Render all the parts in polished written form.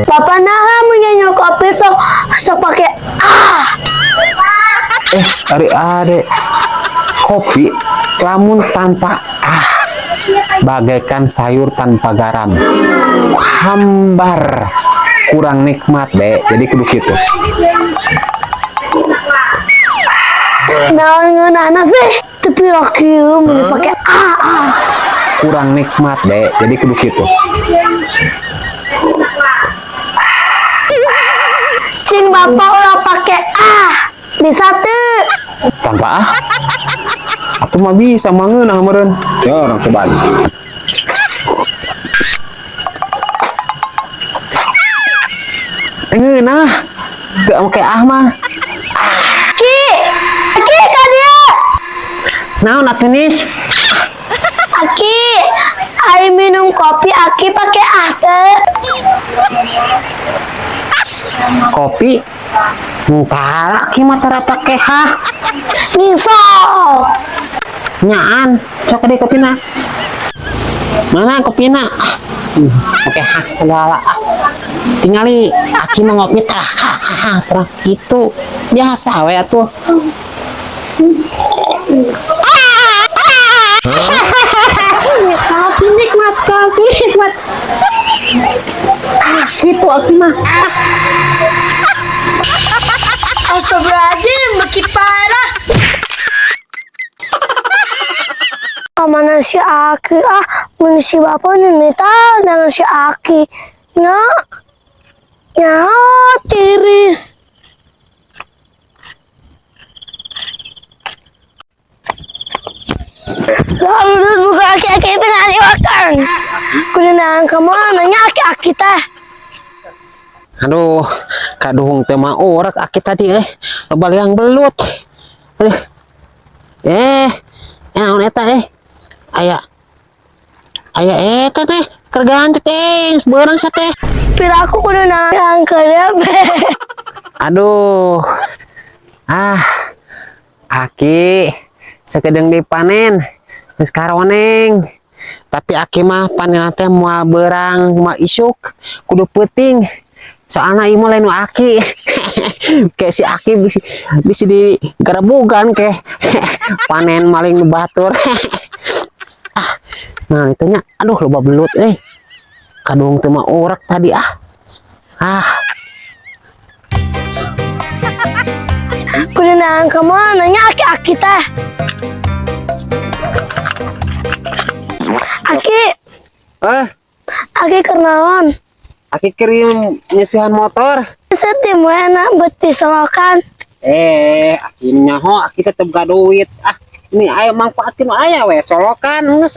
Papa nah menyanyi kopi so pakai Adik-adik, kopi lamun tanpa bagaikan sayur tanpa garam, hambar, kurang nikmat deh. Jadi kudu gitu. Nah sih tapi laki mau pakai Kurang nikmat deh. Jadi kudu gitu. cing bapak udah pakai bisa tuh Tanpa aku mah bisa mangeunah meureun. Ya orang coba. Ngeunah. Gak make mah. ki kan dia Naon atuh Nis? Aki ai minum kopi Aki pakai teh Kopi entah ki mah tara pake Nivo nyaan sok di kopina mana kopina pakai hak segala tingali aki mau ngopi terang gitu biasa we atuh kopi nikmat gitu aki mah Astagfirullahaladzim makin parah mana si Aki mana si bapak nita dengan si Aki nya tiris lalu terus buka Aki itu ngasih makan kulineran kemana nya Aki teh aduh kaduhung teh mah orak aki tadi baliang belut aduh naon eta aya eta teh kerjaan teh seberang sa teh piraku kudu nang keur aduh aki sakedeung dipanen geus karoneng tapi aki mah panen teh moal beurang moal isuk kudu peuting soalnya ieu lain aki kayak si aki bisa di garabugan kayak panen maling batur nah itunya aduh loba belut kadung teu mah orak tadi kulineran kemana nya Aki teh Aki kenaon aki kirim nyisihan motor setim enak beti selokan akhirnya aki tetep gak duit ini ayo manfaatin aya we solokan geus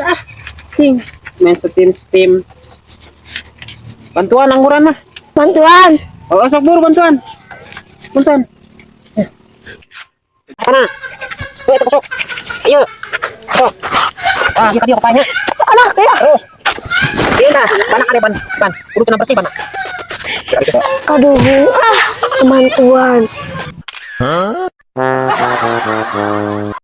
cing main steam bantuan angguran mah bantuan sok buru bantuan mana masuk ayo sok kita dia kopanya anak ya iya banak ada ban urutan bersih banak aduh bantuan